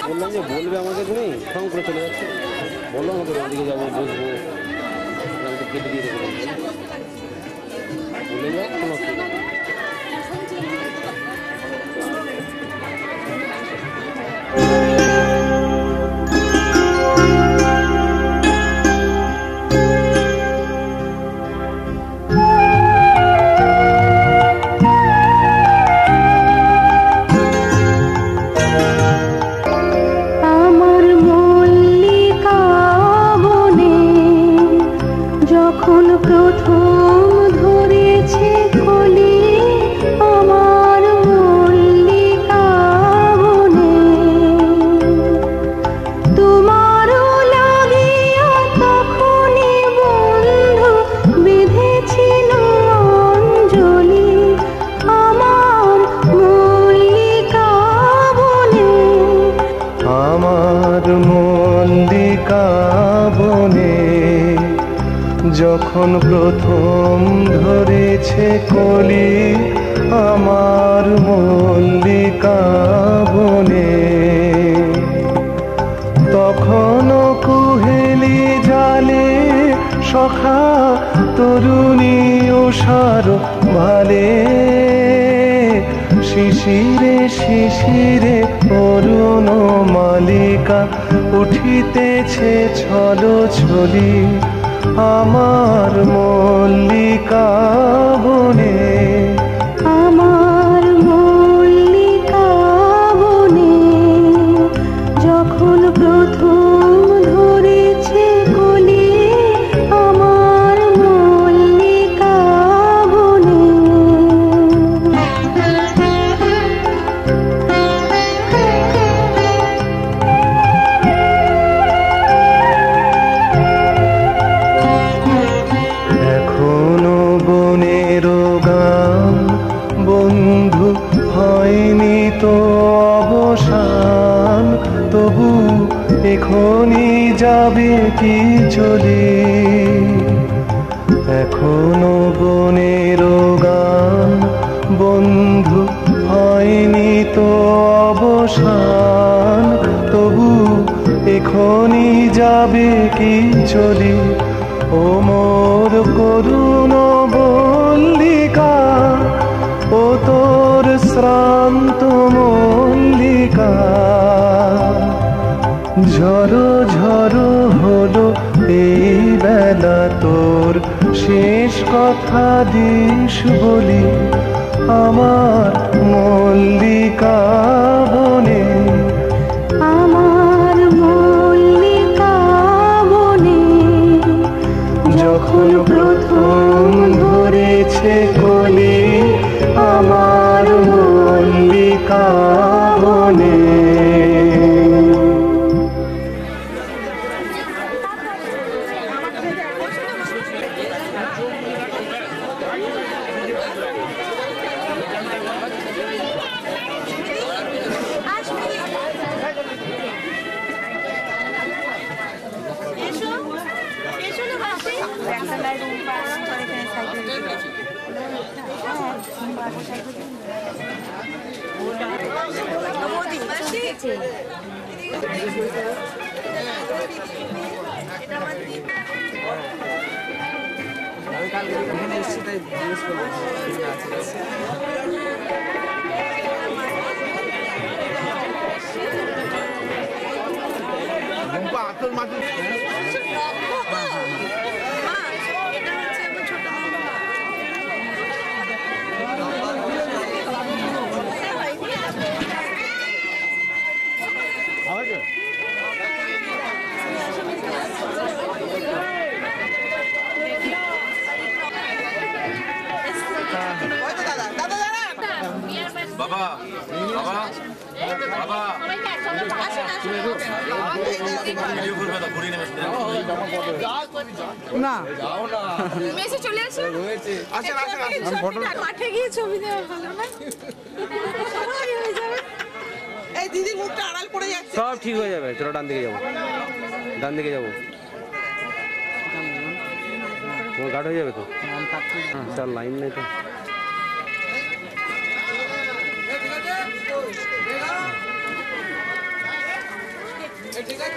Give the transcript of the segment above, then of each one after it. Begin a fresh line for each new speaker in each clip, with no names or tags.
বললাম যে বলবে আমাকে তুমি সঙ্গ করে চলে যাচ্ছে, বললো আমাকে ওদিকে যাবো বসবো, আমি তো কেটে দিয়ে দেবো, বলে যাও কোনো অসুবিধা নেই।
যখন প্রথম ধরেছে কলি আমার মল্লিকা বনে, তখনও কুহেলি জালে সখা তরুণী উষার ভালে, শিশিরে শিশিরে অরুণ মালিকা উঠিতেছে ছলো ছলি আমার মল্লিকা বনে,
আমার মল্লিকা বনে, যখন প্রথম ধরেছে কলি আমার মল্লিকা বনে।
তবু এখনই যাবে কি চলে, এখনো বনের গান বন্ধু হয়নি তো অবসান, তবু এখনই যাবে কি চলে। ও মোর করুণ মল্লিকা, ও তোর শ্রান্ত মল্লিকা, ঝড়ো ঝড়ো হলো এই বেলা তোর শেষ কথা দিস বলি আমার মল্লিকা বনে,
আমার মল্লিকা বনে,
যখন প্রথম ধরেছে কলি আমার মল্লিকা বনে।
না
মেসে চলে আসো আসেন আসেন আসেন ফটো মাঠে গিয়ে ছবি দেওয়া ভালো না সবাই হয়ে যাবে এই দিদির মুখটা আড়াল পড়ে যাচ্ছে
সব ঠিক হয়ে যাবে চলো ডান দিকে যাবো ডান দিকে যাবো তোমার গার্ড হয়ে যাবে তো চল লাইন নেই তো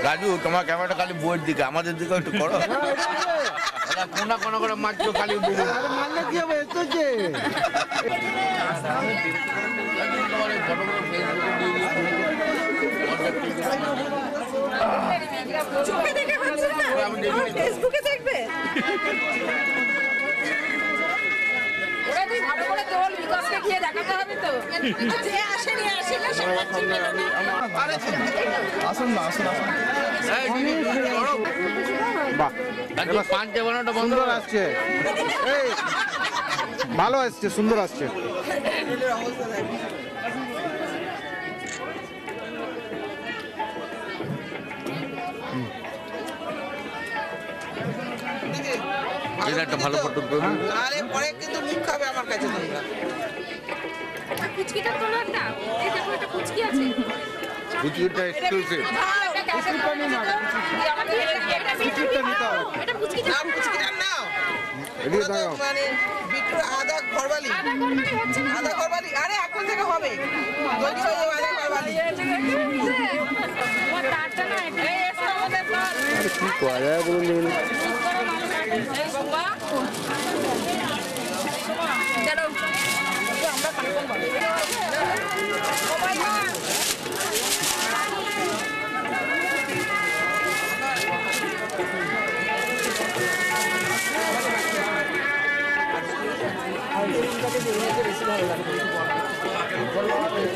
রাজু তোমার ক্যামেরাটা খালি বইয়ের দিকে, আমাদের দিকে একটু করো। কোনা কোনা করে মারছো খালি বউ।
মারলে কি হবে? এতো যে
চোখে দেখে হচ্ছে না, ফেসবুকে দেখবে। ওরা তুই ভালো করে তোল, বিকাশকে গিয়ে দেখাতে হবে তো। যে আসেনি আসেনি
আসুন না, আসুন আসুন।
বাহ, পাঞ্চে বানানোটা বন্ধ
সুন্দর আসছে, এই ভালো আসছে, সুন্দর আসছে।
এটা একটা ভালো ফটো তুলবে।
আরে পরে কিন্তু মুখ খাবে আমার কাছে তোমরা।
কুচকিটা তোলো একটা, এই দেখো একটা কুচকি আছে।
কুচিটা এক্সক্লুসিভ।
এটা কুচকিটা
নাম কুচকিটার নাও।
এদিকে
ওরা তো
দাঁড়াও।
মানে বিট্টুর আদা ঘরবালি। আদা ঘরবালি, আরে এখন থেকে হবে। তৈরি হয়ে যাবে আদা ঘরবালি।
তোমার তারটা না এই এসে আমাদের তার।
কি করা যায় বলুন দেখুন।
এই বাবা চলো আমরা কনফার্ম করব।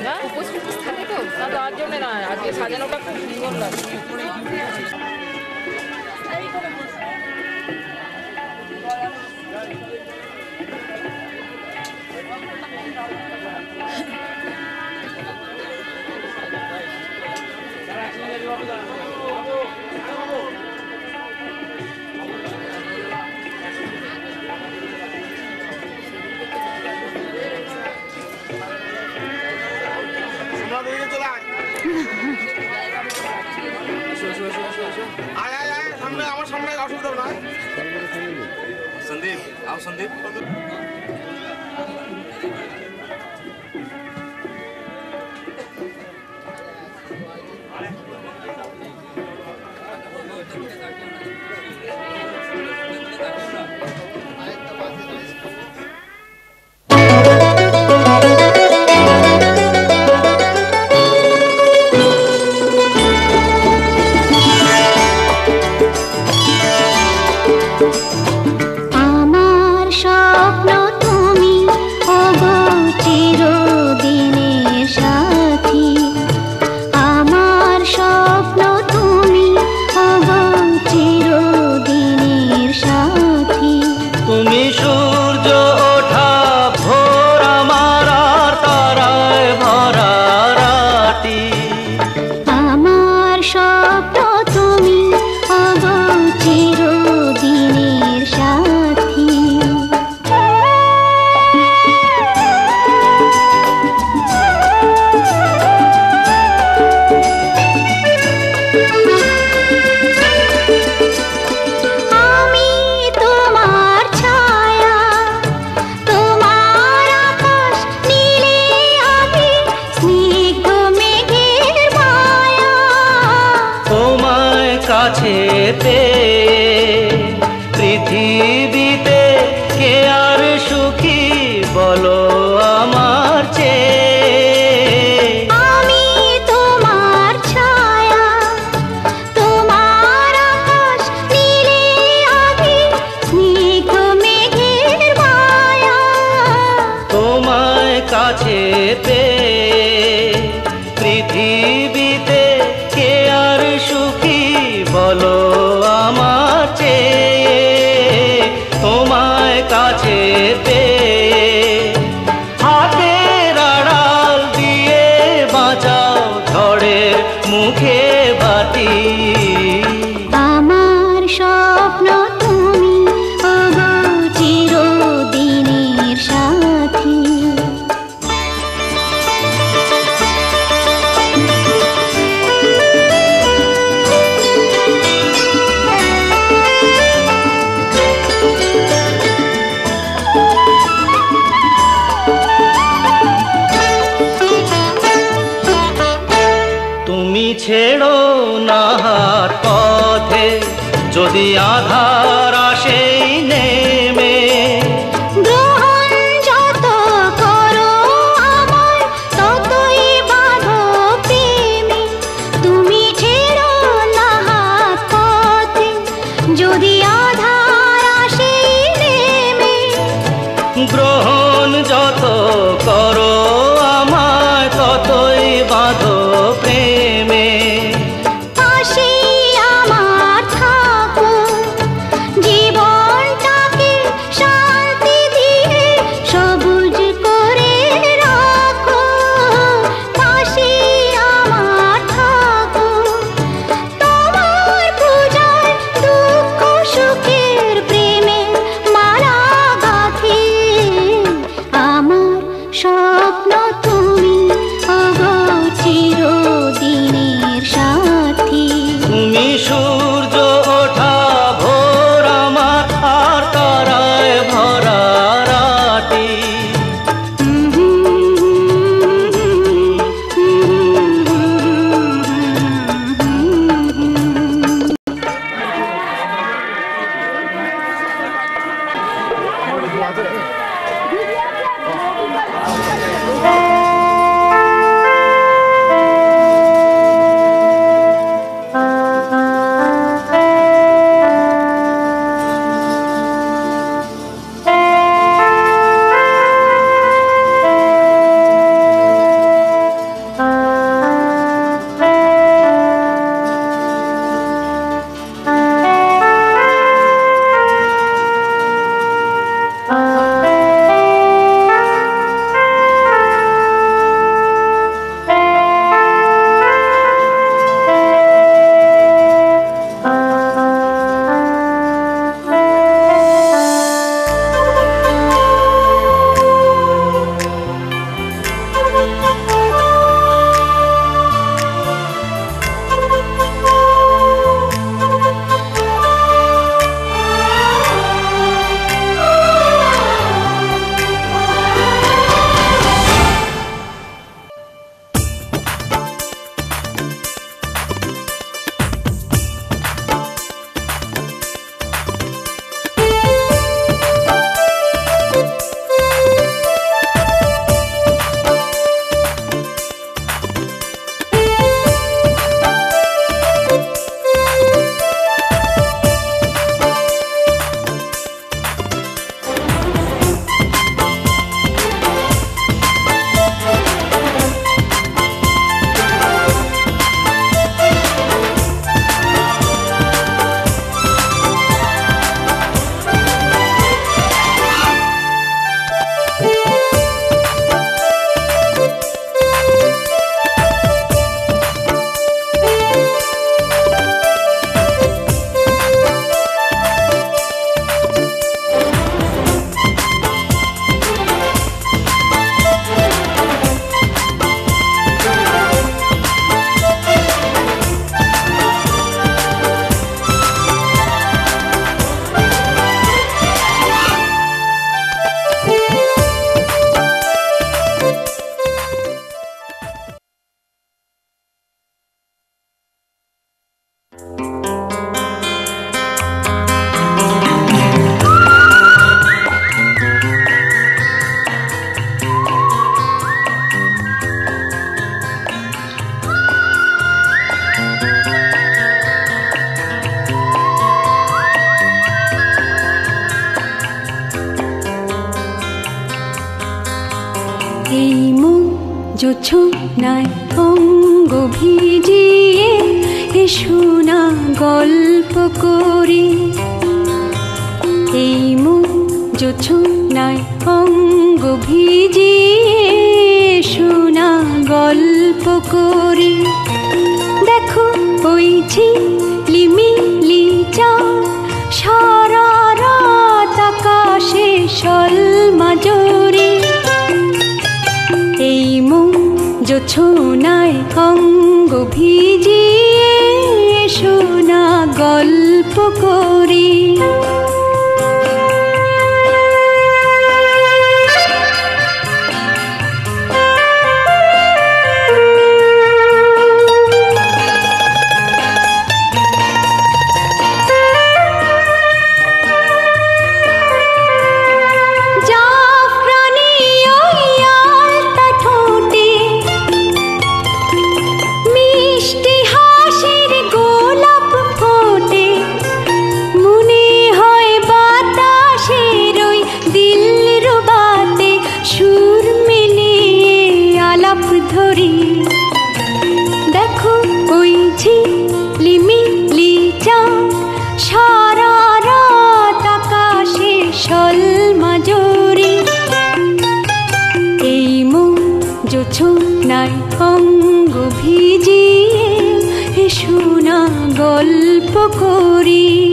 না উপস্থিত থাকে তো না, তার জন্য না, আজকে সাজানোটা খুব সুন্দর লাগে।
আমার সামনে অসুবিধা নয়। সন্দীপ আও সন্দীপ।
আমার স্বপ্ন তুমি ওগো চিরদিনের সাথী। আমার স্বপ্ন তুমি ওগো চিরদিনের সাথী।
তুমি সূর্য ওঠা ভোর আমার আর তারায় ভরা রাতি।
আমার স্বপ্ন তুমি ওগো চিরদিনের সাথী। আমি তোমার ছায়া, তোমার আকাশ নীলে আমি স্নিগ্ধ মেঘের মায়া।
তোমায় কাছে পেয়ে পৃথিবীতে কে আর সুখী বলো আমার চেয়ে।
আমি তোমার ছায়া, তোমার আকাশ নীলে আমি স্নিগ্ধ মেঘের মায়া।
তোমায় কাছে পেয়ে পৃথিবীতে কে আর সুখী বলো আমার চেয়ে। তোমায় কাছে পেয়ে হাতের আড়াল দিয়ে বাঁচাও ঝড়ের মুখে বাতি।
আমার স্বপ্ন তুমি ওগো চিরদিনের সাথী।
ছেড়ো না হাত পথে, যদি আধার আসে নেমে।
গ্রহণ যত করো আমায় ততই বাঁধো প্রেমে, তুমি ছেড়ো না হাত পথে, যদি আধার আসে নেমে।
গ্রহণ যত করো আমায় ততই বাঁধো প্রেমে।
পাশে আমার থাকো, জীবনটাকে শান্তি দিয়ে সবুজ করে রাখো। পাশে আমার থাকো, তোমার পূজায় দুঃখ সুখের প্রেমে মালা গাঁথি। আমার স্বপ্ন তুমি ওগো চিরদিনের সাথী।
তুমি সূর্য ওঠা ভোর আমার, আর তারায় ভরা রাতি।
এই মন জোছনায় অঙ্গ ভিজিয়ে এসো না গল্প করি। এই মন জোছনায় অঙ্গ ভিজিয়ে এসো না গল্প করি। দেখো ওই ঝিলিমিলি চাঁদ সারা রাত আকাশে সলমাজরি। এই মন জোছনায় অঙ্গ ভিজিয়ে এসো না গল্প করি। ছোনায় অঙ্গ ভিজিয়ে এসো না গল্প করি।